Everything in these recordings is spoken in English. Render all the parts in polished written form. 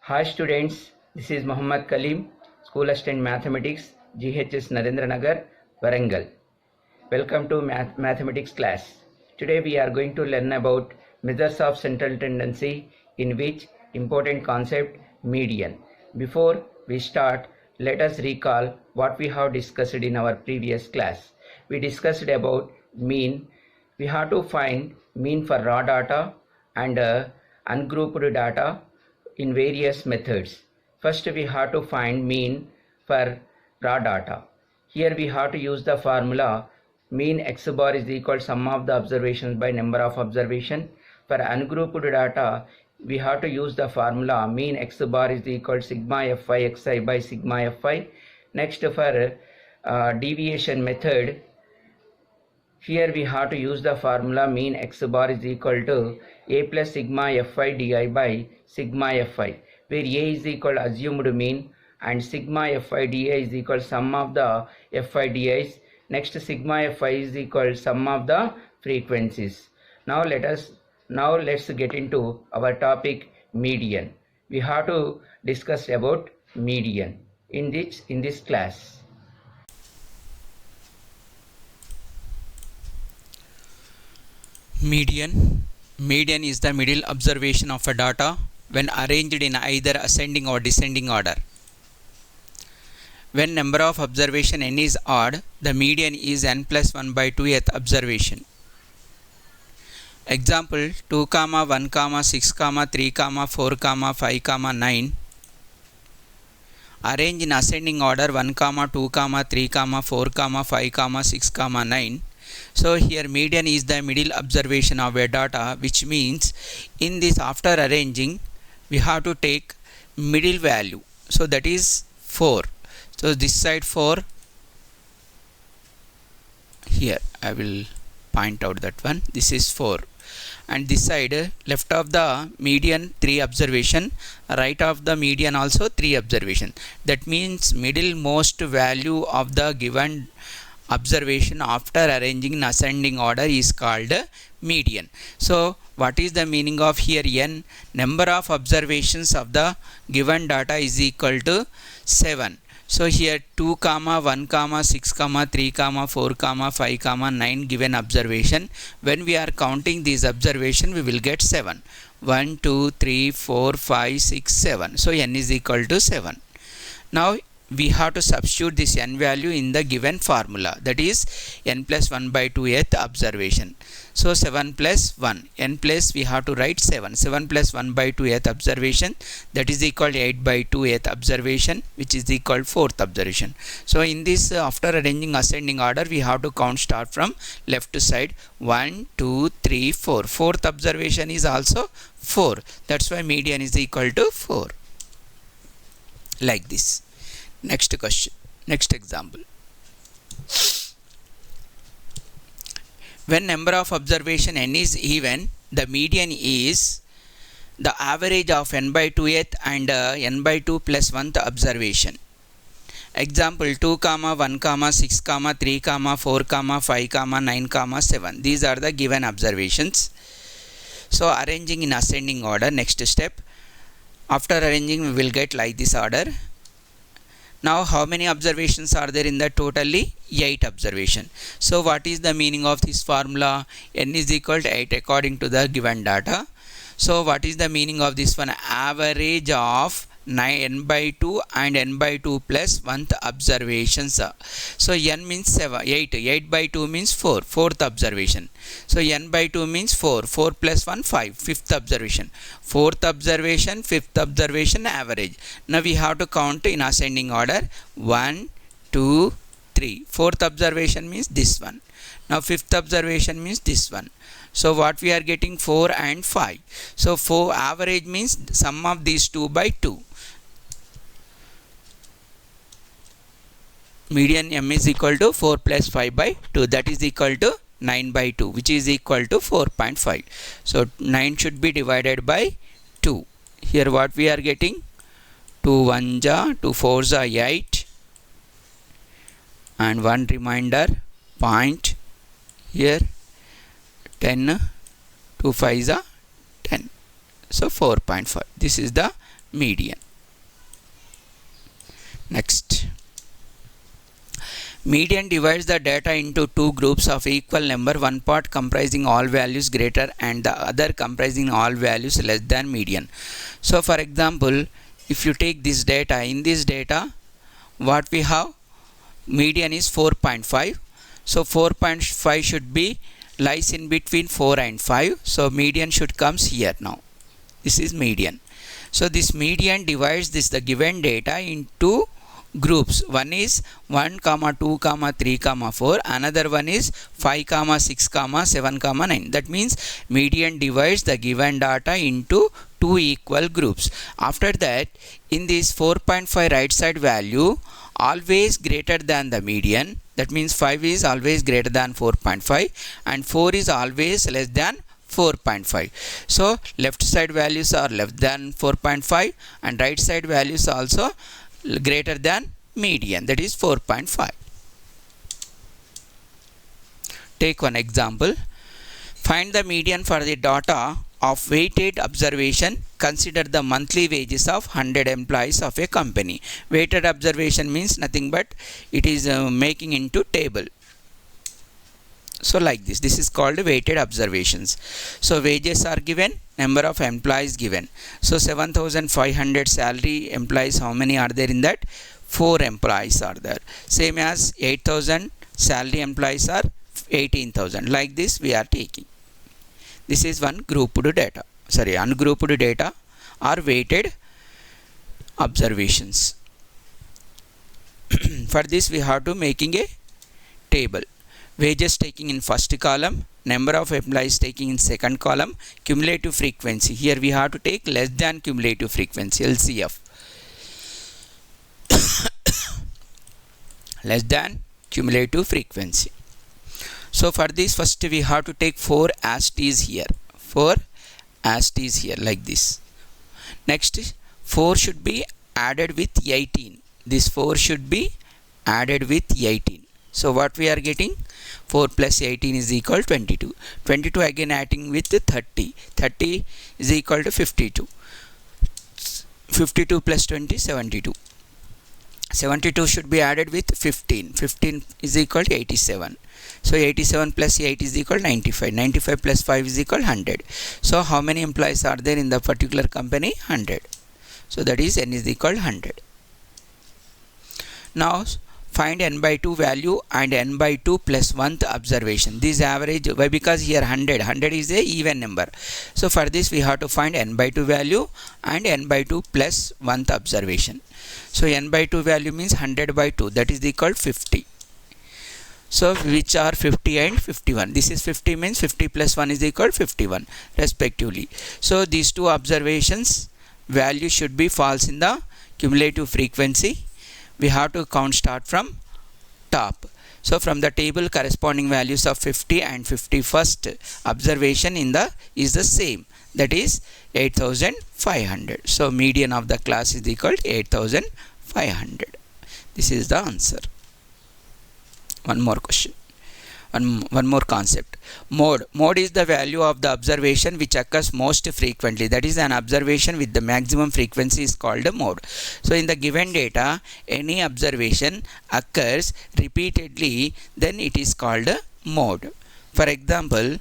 Hi students, this is Muhammad Kalim, School Assistant Mathematics, GHS Narendra Nagar, Warangal. Welcome to Mathematics class. Today we are going to learn about measures of central tendency, in which important concept median. Before we start, let us recall what we have discussed in our previous class. We discussed about mean. We have to find mean for raw data and ungrouped data in various methods. First we have to find mean for raw data. Here we have to use the formula mean x bar is equal to sum of the observations by number of observation. For ungrouped data, we have to use the formula mean x bar is equal to sigma fi xi by sigma fi. Next, for deviation method, here we have to use the formula mean x bar is equal to a plus sigma fi di by sigma fi, where a is equal to assumed mean and sigma fi di is equal to sum of the fi di's. Next, sigma fi is equal to sum of the frequencies. Now let's get into our topic median. We have to discuss about median in this class. Median is the middle observation of a data when arranged in either ascending or descending order. When number of observation n is odd, the median is n plus 1 by 2th observation. Example 2, 1, 6, 3, 4, 5, 9. Arrange in ascending order 1, 2, 3, 4, 5, 6, 9. So here median is the middle observation of a data, which means in this after arranging we have to take middle value. So that is 4. So this side 4. Here I will point out that one. This is 4. And this side left of the median 3 observation, right of the median also 3 observation. That means middle most value of the given observation after arranging in ascending order is called median. So what is the meaning of here? N number of observations of the given data is equal to 7. So here 2, 1, 6, 3, 4, 5, 9 given observation. When we are counting these observation, we will get 7. 1, 2, 3, 4, 5, 6, 7. So n is equal to 7. Now we have to substitute this n value in the given formula, that is n plus 1 by 2th observation. So 7 plus 1, n plus we have to write 7. 7 plus 1 by 2th observation, that is equal to 8 by 2th observation, which is equal to 4th observation. So in this after arranging ascending order, we have to count start from left side 1, 2, 3, 4. 4th observation is also 4. That's why median is equal to 4. Like this. Next question, next example. When number of observation n is even, the median is the average of n by 2th and n by 2 plus 1th observation. Example 2, 1, 6, 3, 4, 5, 9, 7. These are the given observations. So arranging in ascending order, next step. After arranging, we will get like this order. Now how many observations are there in the totally? 8 observation. So what is the meaning of this formula? N is equal to 8 according to the given data. So what is the meaning of this one? Average of n by 2 and n by 2 plus 1th observations. So n means 8. 8 by 2 means 4. 4th observation. So n by 2 means 4. 4 plus 1, 5. 5th observation. 4th observation, 5th observation, average. Now we have to count in ascending order. 1, 2, 3. 4th observation means this one. Now 5th observation means this one. So what we are getting? 4 and 5. So 4 average means sum of these 2 by 2. Median m is equal to 4 plus 5 by 2. That is equal to 9 by 2, which is equal to 4.5. So 9 should be divided by 2. Here what we are getting? 2 1 2 4 8. And one reminder point here 10 2 5 10. So 4.5. This is the median. Next, median divides the data into two groups of equal number, one part comprising all values greater and the other comprising all values less than median. So for example, if you take this data, in this data what we have, median is 4.5. so 4.5 should be lies in between 4 and 5, so median should comes here. Now this is median. So this median divides this the given data into groups. One is 1, 2, 3, 4. Another one is 5, 6, 7, 9. That means median divides the given data into two equal groups. After that, in this 4.5 right side value always greater than the median. That means 5 is always greater than 4.5 and 4 is always less than 4.5. So left side values are less than 4.5 and right side values also greater than median, that is 4.5. Take one example. Find the median for the data of weighted observation. Consider the monthly wages of 100 employees of a company. Weighted observation means nothing but it is making into table. So like this is called weighted observations. So wages are given, number of employees given. So 7,500 salary employees, how many are there in that? 4 employees are there. Same as 8,000 salary employees are 18,000. Like this we are taking. This is one grouped data. Sorry, ungrouped data or weighted observations. For this we have to making a table. Wages taking in first column, number of employees taking in second column, cumulative frequency. Here we have to take less than cumulative frequency, LCF. Less than cumulative frequency. So for this first we have to take 4 as it is here. 4 as it is here like this. Next 4 should be added with 18. This 4 should be added with 18. So what we are getting? 4 plus 18 is equal to 22. 22 again adding with 30. 30 is equal to 52. 52 plus 20, 72. 72 should be added with 15. 15 is equal to 87. So 87 plus 8 is equal to 95. 95 plus 5 is equal to 100. So how many employees are there in the particular company? 100. So that is n is equal to 100. Now find n by 2 value and n by 2 plus 1th observation. This average, why? Because here 100 is a even number. So for this we have to find n by 2 value and n by 2 plus 1th observation. So n by 2 value means 100 by 2, that is equal to 50. So which are 50 and 51. This is 50 means 50 plus 1 is equal to 51 respectively. So these two observations value should be false in the cumulative frequency. We have to count start from top. So from the table corresponding values of 50 and 51st observation in the is the same, that is 8,500. So median of the class is equal to 8,500. This is the answer. One more question. One more concept. Mode. Mode is the value of the observation which occurs most frequently. That is, an observation with the maximum frequency is called a mode. So in the given data, any observation occurs repeatedly, then it is called a mode. For example,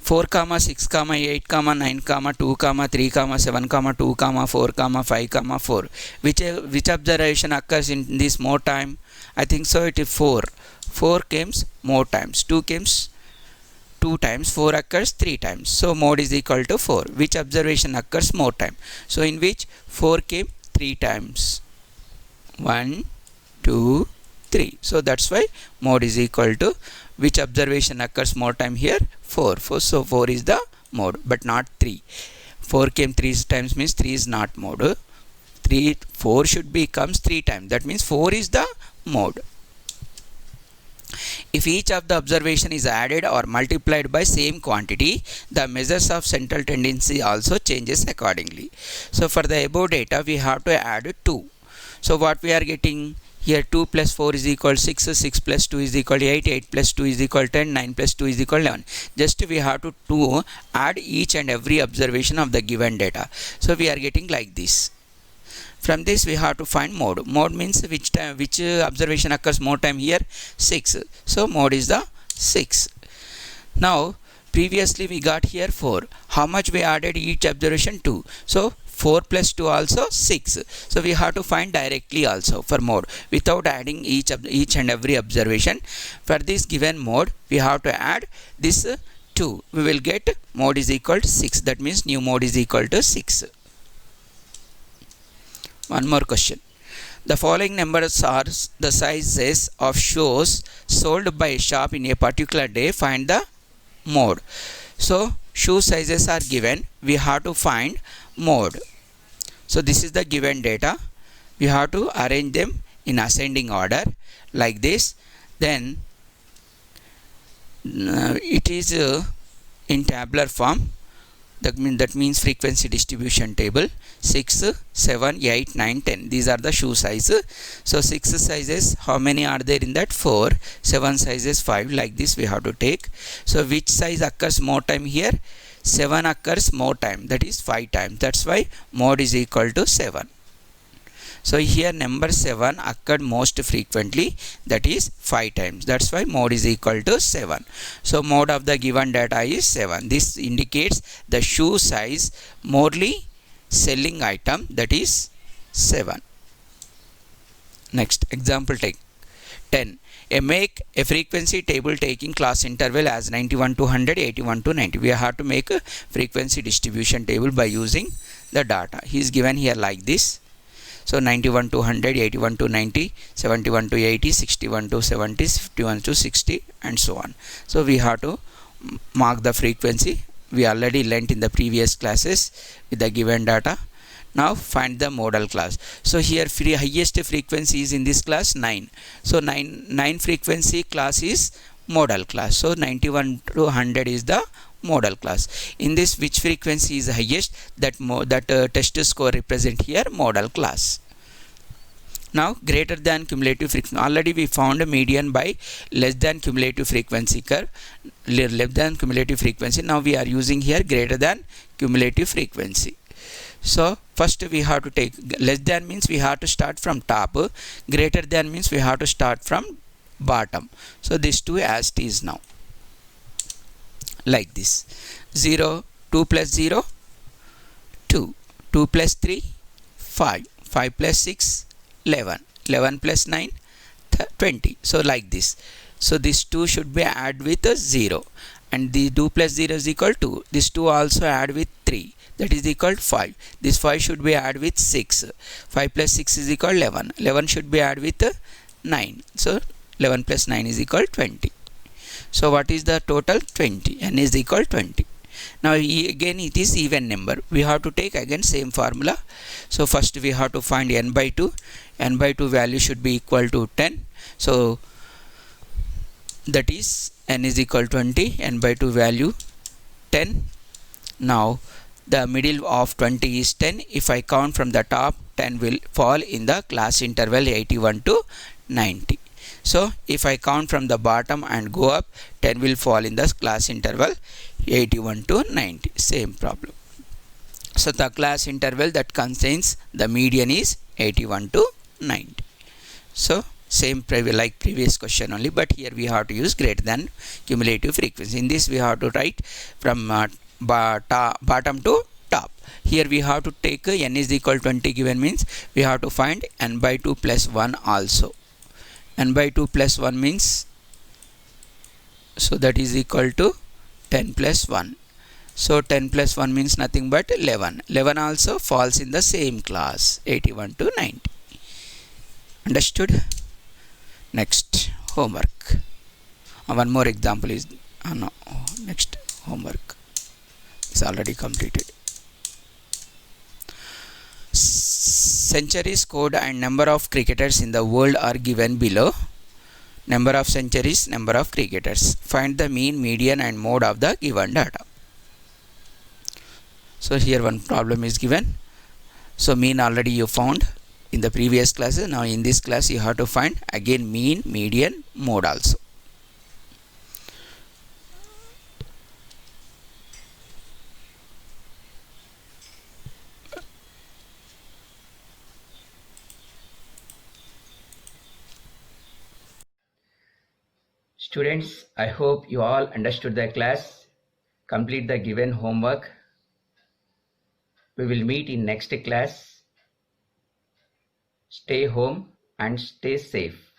4, 6, 8, 9, 2, 3, 7, 2, 4, 5, 4. Which observation occurs in this mode time? I think so it is 4. 4 comes more times, 2 comes 2 times, 4 occurs 3 times. So mode is equal to 4. Which observation occurs more time? So in which 4 came 3 times. 1, 2, 3. So that's why mode is equal to which observation occurs more time here? 4. So 4 is the mode, but not 3. 4 came 3 times means 3 is not mode. 4 should becomes 3 times. That means 4 is the mode. If each of the observation is added or multiplied by same quantity, the measures of central tendency also changes accordingly. So for the above data we have to add 2. So what we are getting Here 2 plus 4 is equal 6, 6 plus 2 is equal 8, 8 plus 2 is equal 10, 9 plus 2 is equal 11. Just we have to add each and every observation of the given data. So we are getting like this. From this we have to find mode. Mode means which observation occurs more time here, 6. So mode is the 6. Now previously we got here 4. How much we added each observation? 2. So 4 plus 2 also 6. So we have to find directly also for mode without adding each and every observation. For this given mode we have to add this 2. We will get mode is equal to 6. That means new mode is equal to 6. One more question. The following numbers are the sizes of shoes sold by a shop in a particular day. Find the mode. So shoe sizes are given. We have to find mode. So this is the given data. We have to arrange them in ascending order like this. Then it is in tabular form. That means frequency distribution table. 6, 7, 8, 9, 10. These are the shoe sizes. So 6 sizes, how many are there in that? 4. 7 sizes, 5. Like this we have to take. So which size occurs more time here? 7 occurs more time, that is 5 times. That's why mode is equal to 7. So here number 7 occurred most frequently, that is 5 times. That's why mode is equal to 7. So mode of the given data is 7. This indicates the shoe size morely selling item, that is 7. Next example take 10. Make a frequency table taking class interval as 91 to 100, 81 to 90. We have to make a frequency distribution table by using the data. He is given here like this. So 91 to 100, 81 to 90, 71 to 80, 61 to 70, 51 to 60 and so on. So we have to mark the frequency. We already learnt in the previous classes with the given data. Now find the modal class. So here highest frequency is in this class 9. So 9 frequency class is modal class. So 91 to 100 is the modal class. In this, which frequency is highest? That test score represent here modal class. Now greater than cumulative frequency. Already we found a median by less than cumulative frequency curve. Less than cumulative frequency. Now we are using here greater than cumulative frequency. So first we have to take less than means we have to start from top. Greater than means we have to start from bottom. So these two as it is now. Like this. 0, 2 plus 0, 2. 2 plus 3, 5. 5 plus 6, 11. 11 plus 9, 20. So like this. So these two should be add with a 0. And the 2 plus 0 is equal to. This 2 also add with 3. That is equal to 5. This 5 should be add with 6. 5 plus 6 is equal to 11. 11 should be add with 9. So 11 plus 9 is equal to 20. So what is the total? 20. N is equal to 20. Now again it is even number. We have to take again same formula. So first we have to find n by 2. N by 2 value should be equal to 10. So that is n is equal to 20. N by 2 value 10. Now the middle of 20 is 10. If I count from the top, 10 will fall in the class interval 81 to 90. So if I count from the bottom and go up, 10 will fall in the class interval 81 to 90. Same problem. So the class interval that contains the median is 81 to 90. So same like previous question only, but here we have to use greater than cumulative frequency. In this we have to write from bottom to top. Here we have to take n is equal to 20 given means we have to find n by 2 plus 1 also. N by 2 plus 1 means, so that is equal to 10 plus 1. So 10 plus 1 means nothing but 11. 11 also falls in the same class 81 to 90. Understood? Next homework. One more example is next homework is already completed. Centuries scored and number of cricketers in the world are given below. Number of centuries, number of cricketers. Find the mean, median and mode of the given data. So here one problem is given. So mean already you found in the previous classes. Now in this class you have to find again mean, median, mode also. Students, I hope you all understood the class. Complete the given homework. We will meet in next class. Stay home and stay safe.